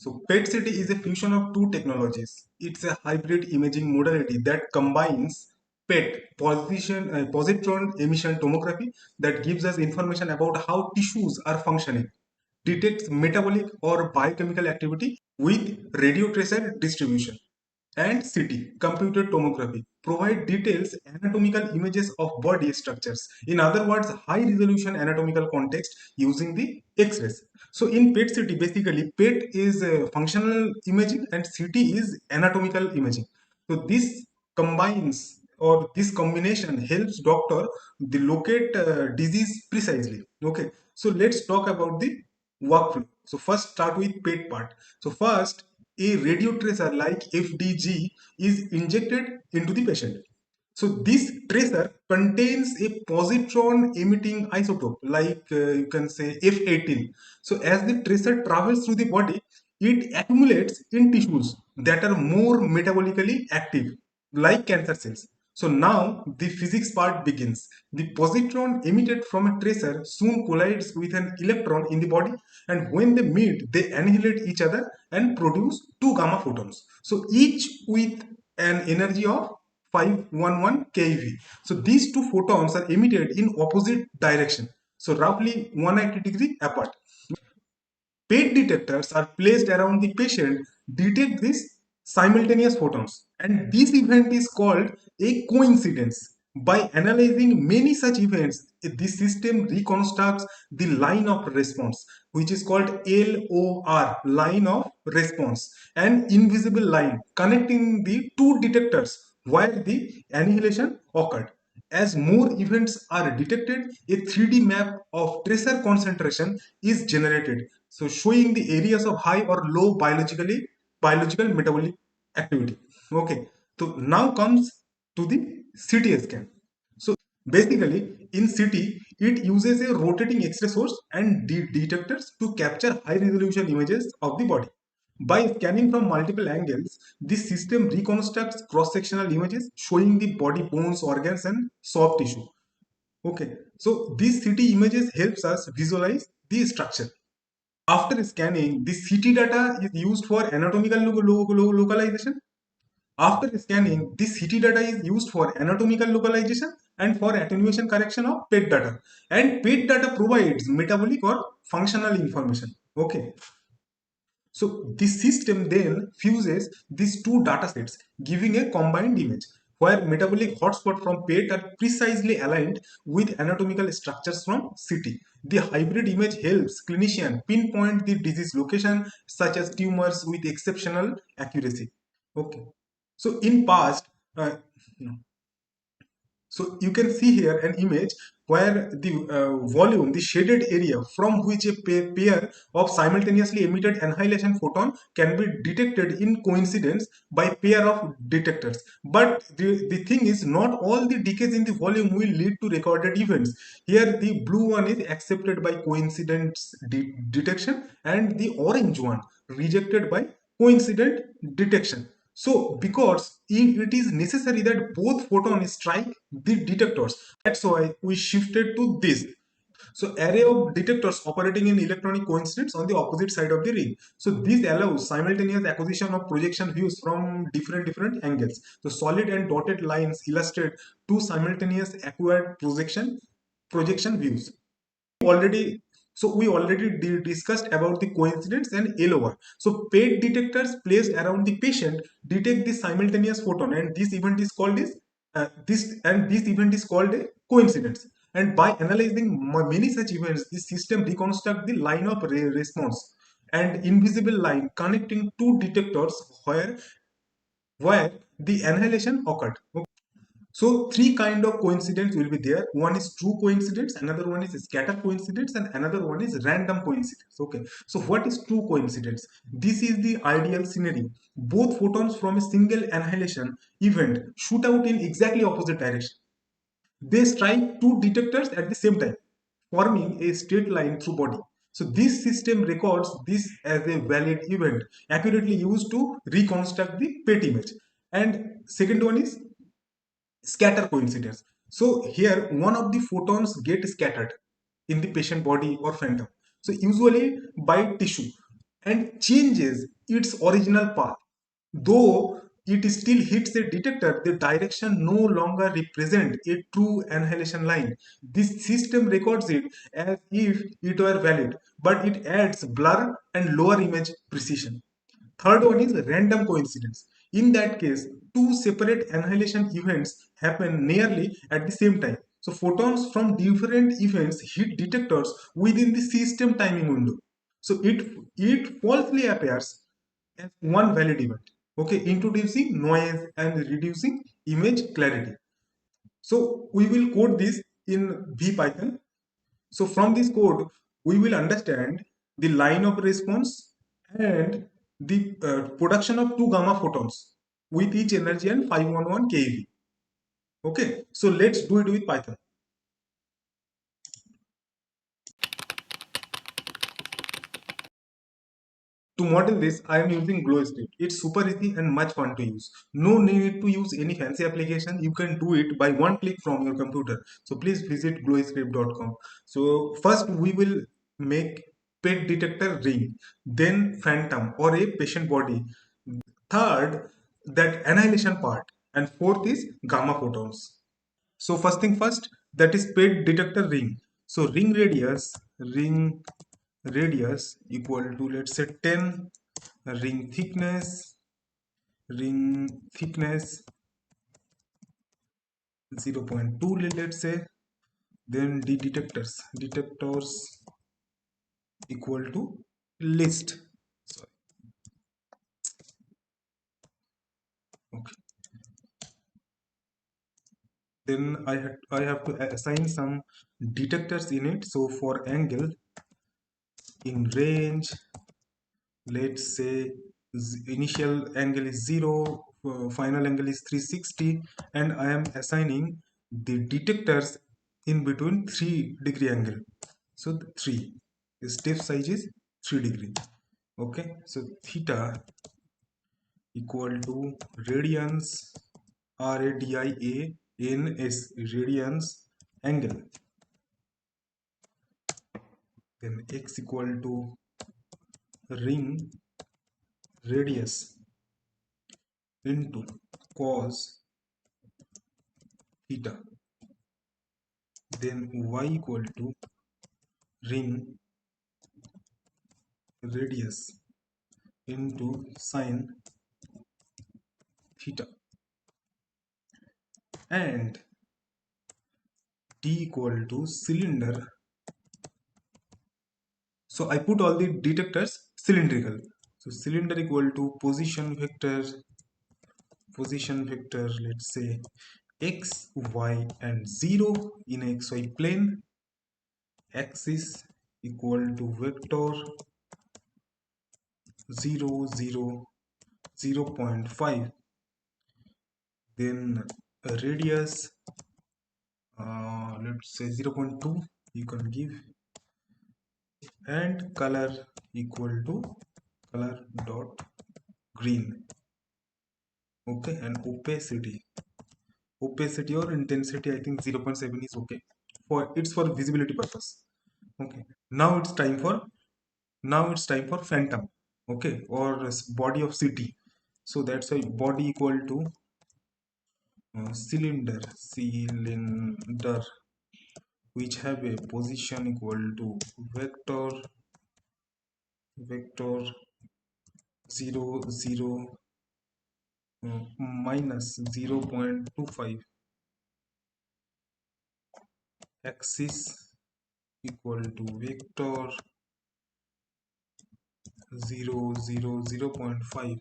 So PET-CT is a fusion of two technologies. It's a hybrid imaging modality that combines PET, positron emission tomography, that gives us information about how tissues are functioning, detects metabolic or biochemical activity with radio tracer distribution, and CT, computed tomography, provide details anatomical images of body structures. In other words, high resolution anatomical context using the X-rays. So in PET CT, basically PET is functional imaging and CT is anatomical imaging. So this combines, or this combination helps doctor to locate disease precisely. Okay, so let's talk about the workflow. So first start with PET part. So first, a radio tracer like FDG is injected into the patient. So this tracer contains a positron emitting isotope like you can say F18. So as the tracer travels through the body, it accumulates in tissues that are more metabolically active like cancer cells. So now the physics part begins. The positron emitted from a tracer soon collides with an electron in the body, and when they meet, they annihilate each other and produce two gamma photons. So each with an energy of 511 keV. So these two photons are emitted in opposite direction. So roughly 180-degree apart. PET detectors are placed around the patient, detect these simultaneous photons, and this event is called a coincidence. By analyzing many such events, the system reconstructs the line of response, which is called LOR, line of response, an invisible line connecting the two detectors where the annihilation occurred. As more events are detected, a 3D map of tracer concentration is generated, so showing the areas of high or low biological metabolic activity. Okay, so now comes to the CT scan. So basically in CT, it uses a rotating X-ray source and detectors to capture high resolution images of the body. By scanning from multiple angles, this system reconstructs cross-sectional images showing the body bones, organs, and soft tissue. Okay, so these CT images helps us visualize the structure. After scanning, the CT data is used for anatomical localization. After scanning, the CT data is used for anatomical localization and for attenuation correction of PET data. And PET data provides metabolic or functional information. Okay. So this system then fuses these two data sets, giving a combined image where metabolic hotspots from PET are precisely aligned with anatomical structures from CT. The hybrid image helps clinician pinpoint the disease location, such as tumors, with exceptional accuracy. Okay. So in past, uh, so you can see here an image where the volume, the shaded area from which a pair of simultaneously emitted annihilation photon can be detected in coincidence by pair of detectors. But the thing is, not all the decays in the volume will lead to recorded events. Here the blue one is accepted by coincidence detection, and the orange one rejected by coincident detection. So, because it is necessary that both photons strike the detectors, that's why we shifted to this. So, array of detectors operating in electronic coincidence on the opposite side of the ring. So, this allows simultaneous acquisition of projection views from different angles. So, solid and dotted lines illustrate two simultaneous acquired projection views. Already, so we already discussed about the coincidence and LOR. So PET detectors placed around the patient detect the simultaneous photon, and this event is called this event is called a coincidence. And by analyzing many such events, this system reconstruct the line of response and invisible line connecting two detectors where the annihilation occurred. So three kind of coincidence will be there. One is true coincidence, another one is scatter coincidence, and another one is random coincidence. Okay. So what is true coincidence? This is the ideal scenario. Both photons from a single annihilation event shoot out in exactly opposite direction. They strike two detectors at the same time, forming a straight line through body. So this system records this as a valid event, accurately used to reconstruct the PET image. And second one is scatter coincidence. So here one of the photons get scattered in the patient body or phantom. So usually by tissue. and changes its original path. Though it still hits a detector, the direction no longer represents a true annihilation line. This system records it as if it were valid, but it adds blur and lower image precision. Third one is random coincidence. In that case, two separate annihilation events happen nearly at the same time. So photons from different events hit detectors within the system timing window. So it falsely appears as one valid event. Okay, introducing noise and reducing image clarity. So we will code this in VPython. So from this code, we will understand the line of response and the production of two gamma photons with each energy and 511 keV. Okay, so let's do it with Python. To model this, I am using GlowScript. It's super easy and much fun to use. No need to use any fancy application. You can do it by one click from your computer. So please visit glowscript.com. So first we will make pet detector ring, then phantom or a patient body. Third, that annihilation part. And fourth is gamma photons. So first thing first, that is pet detector ring. So ring radius equal to, let's say, 10, ring thickness 0.2, let's say. Then the detectors equal to list. Sorry. Okay. Then I have to assign some detectors in it. So for angle, in range, let's say initial angle is 0, final angle is 360, and I am assigning the detectors in between 3-degree angle. So the 3, the step size is 3 degree. Okay, so theta equal to radians, RADIANS, radians angle. Then x equal to ring radius into cos theta. Then y equal to ring radius into sine theta, and d equal to cylinder. So I put all the detectors cylindrical. So cylinder equal to position vector, let's say x, y, and 0 in xy plane. Axis equal to vector 0, 0, 0.5. Then radius, let's say 0.2, you can give, and color equal to color dot green. Okay, and opacity or intensity, I think 0.7 is okay. It's for visibility purpose. Okay, now it's time for phantom. Okay, or body of city. So that's why body equal to cylinder, which have a position equal to vector 0, 0, minus 0.25. Axis equal to vector 0, 0, 0.5.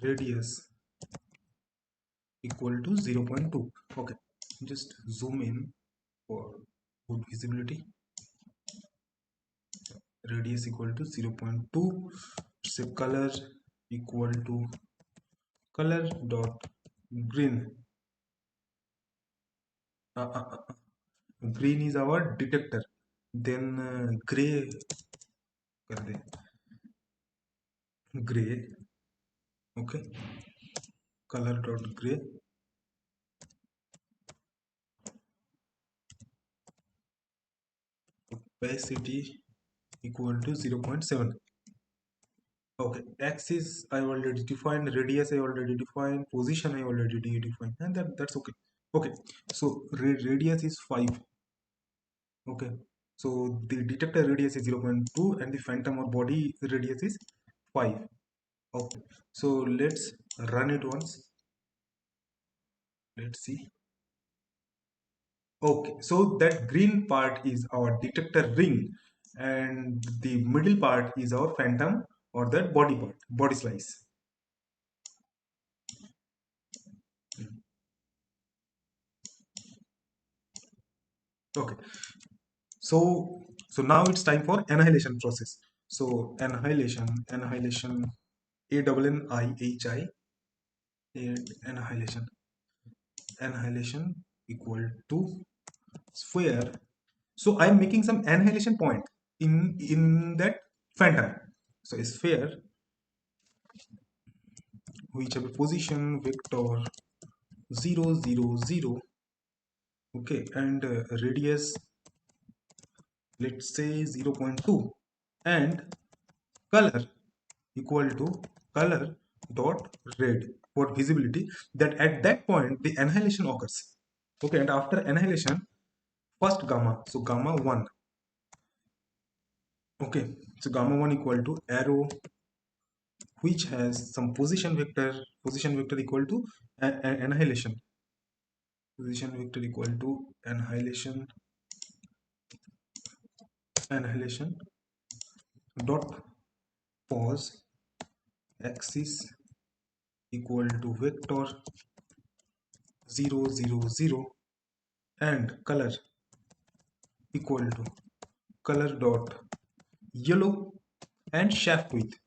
Radius equal to 0.2. Okay, just zoom in for good visibility. Radius equal to 0.2. Say color equal to color dot green. Green is our detector. Then gray कर दे, gray. Okay, color dot gray. Opacity equal to 0.7. Okay, axis I already defined, radius I already defined, position I already defined, and that's okay. Okay, so radius is 5. Okay, so the detector radius is 0.2 and the phantom or body radius is 5. Okay, so let's run it once. Let's see. Okay, so that green part is our detector ring, and the middle part is our phantom or that body part, body slice. Okay, so now it's time for annihilation process. So annihilation, ANNIHI, and annihilation equal to sphere. So I'm making some annihilation point in that phantom. So a sphere which have a position vector 0 0 0. Okay, and radius, let's say 0.2, and color equal to color dot red for visibility, that at that point the annihilation occurs. Okay, and after annihilation, first gamma, so gamma 1. Okay, so gamma 1 equal to arrow which has some position vector equal to annihilation, position vector equal to annihilation dot pos axis equal to vector 0 0 0, and color equal to color dot yellow, and shaft width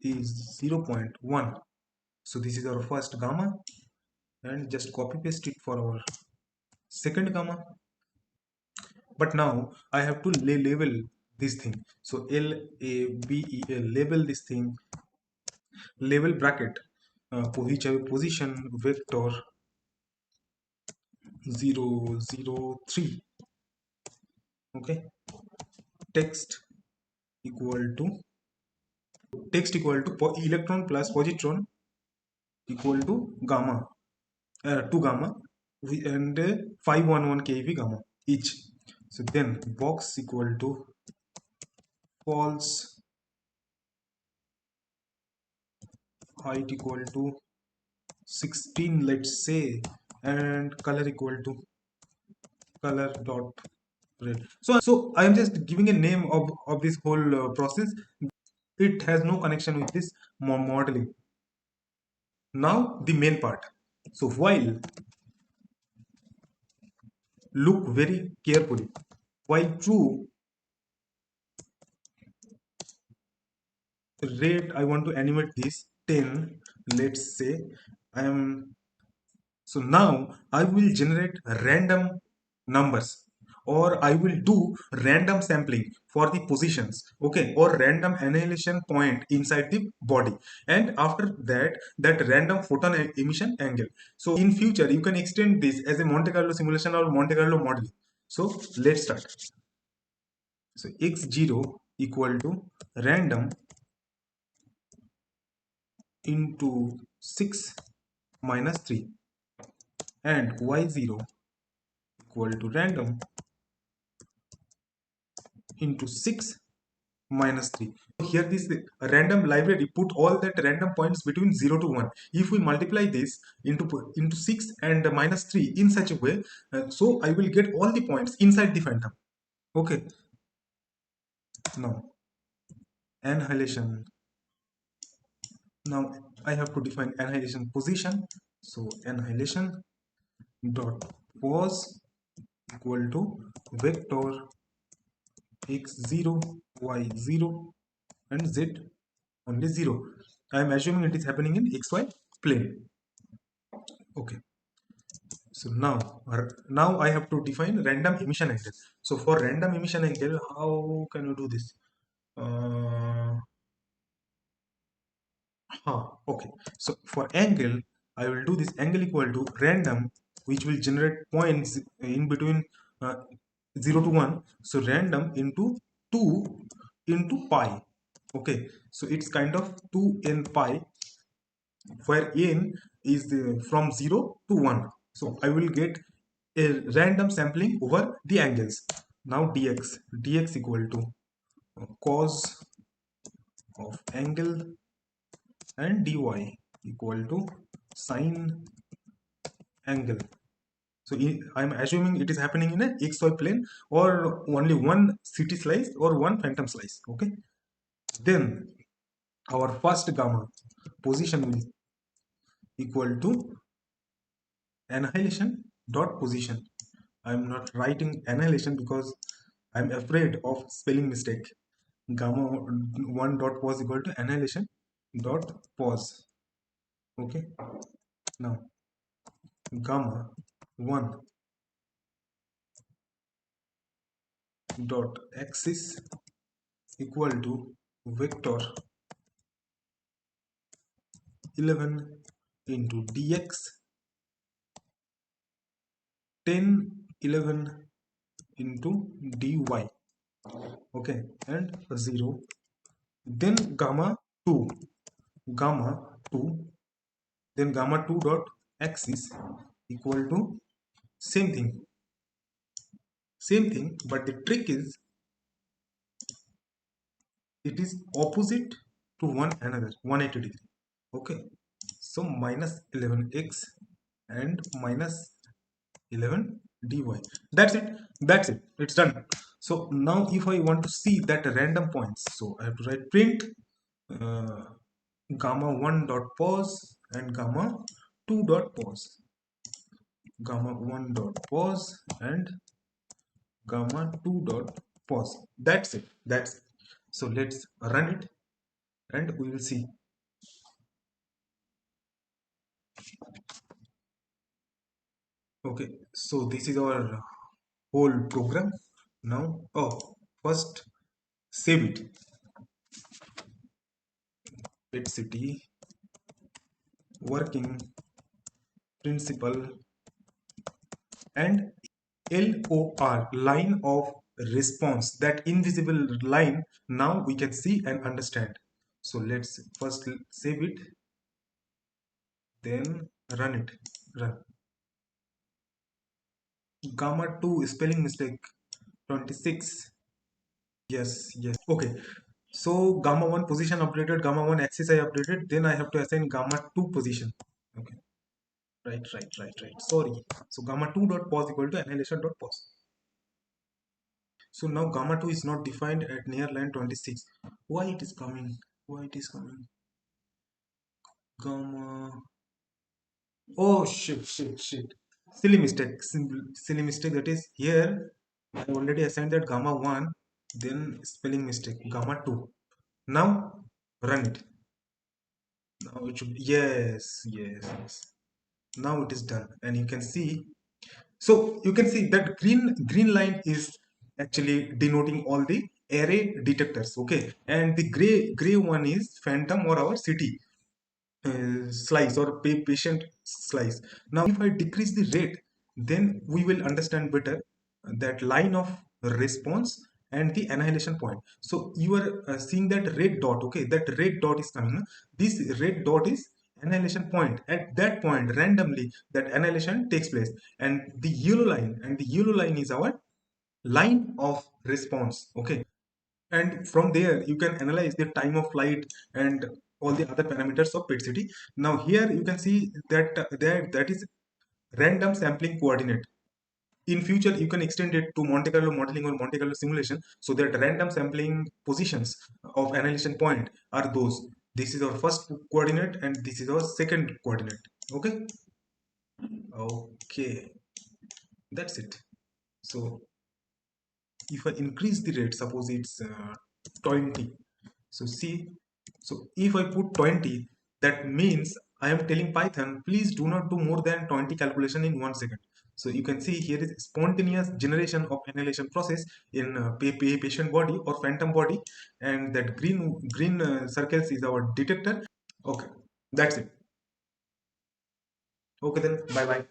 is 0.1. So this is our first gamma, and just copy paste it for our second gamma. But now I have to label this thing. So LABEL, label this thing, label bracket, which have a position vector 0 0 3. Okay, text equal to electron plus positron equal to gamma, 2 gamma, and 511 keV gamma each. So then box equal to false, height equal to 16, let's say, and color equal to color dot red. So I am just giving a name of this whole process. It has no connection with this modeling. Now the main part. So while, look very carefully, while true rate, I want to animate this 10, let's say. I am So now I will generate random numbers, or I will do random sampling for the positions, okay, or random annihilation point inside the body, and after that, that random photon emission angle. So in future you can extend this as a Monte Carlo simulation or Monte Carlo modeling. So let's start. So x0 equal to random into 6 minus 3, and y0 equal to random into 6 minus 3. Here this random library put all that random points between 0 to 1. If we multiply this into 6 and minus 3 in such a way, so I will get all the points inside the phantom. Okay, now annihilation. Now I have to define annihilation position. So annihilation dot pos equal to vector x0 y0 and z only 0. I am assuming it is happening in xy plane. Okay, so now I have to define random emission angle. So for random emission angle, how can you do this? uh, okay, so for angle, I will do this angle equal to random, which will generate points in between, uh, 0 to 1, so random into 2 into pi. Okay, so it's kind of 2n pi, where n is from 0 to 1. So I will get a random sampling over the angles. Now dx equal to cos of angle, and dy equal to sine angle. So I'm assuming it is happening in a xy plane, or only one city slice or one phantom slice. Okay, then our first gamma position will equal to annihilation dot position. I'm not writing annihilation because I'm afraid of spelling mistake. Gamma 1 dot pos equal to annihilation dot pos. Okay, now gamma 1 dot axis equal to vector 11 into dx 10 11 into dy. Okay, and 0. Then gamma 2 then gamma 2 dot axis equal to same thing, but the trick is it is opposite to one another, 180 degree. Okay, so minus 11x and minus 11 dy. That's it, it's done. So now if I want to see that random points, so I have to write print uh, gamma 1 dot pos and gamma 2 dot pos, gamma 1 dot pos and gamma 2 dot pos. That's it. So let's run it and we will see. Okay, so this is our whole program. Now, first save it. Pet city working principle and LOR, line of response, that invisible line. Now we can see and understand. So let's first save it, then run it. Run. Gamma 2 spelling mistake 26. Yes. Okay, so gamma 1 position updated, gamma 1 axis I updated, then I have to assign gamma 2 position. Okay, right, sorry. So gamma 2 dot pos equal to annihilation dot pos. So now gamma 2 is not defined at near line 26. Why it is coming? Gamma. Oh shit. Silly mistake. That is here. I already assigned that gamma 1, then spelling mistake. Gamma 2. Now run it. Now it should. Yes. Now it is done. And you can see. So you can see that green line is actually denoting all the array detectors. Okay. And the gray one is phantom or our city slice or patient slice. Now if I decrease the rate, then we will understand better that line of response and the annihilation point. So you are seeing that red dot. Okay, that red dot is coming. This red dot is annihilation point. At that point randomly that annihilation takes place, and the yellow line is our line of response. Okay, and from there you can analyze the time of flight and all the other parameters of pet city. Now here you can see that that is random sampling coordinate. In future you can extend it to Monte Carlo modeling or Monte Carlo simulation, so that random sampling positions of annihilation point are those. This is our first coordinate and this is our second coordinate. Okay, that's it. So if I increase the rate, suppose it's 20. So see, so if I put 20, that means I am telling Python, please do not do more than 20 calculation in 1 second. So you can see here is spontaneous generation of annihilation process in patient body or phantom body, and that green circles is our detector. Okay, that's it. Okay then, bye bye.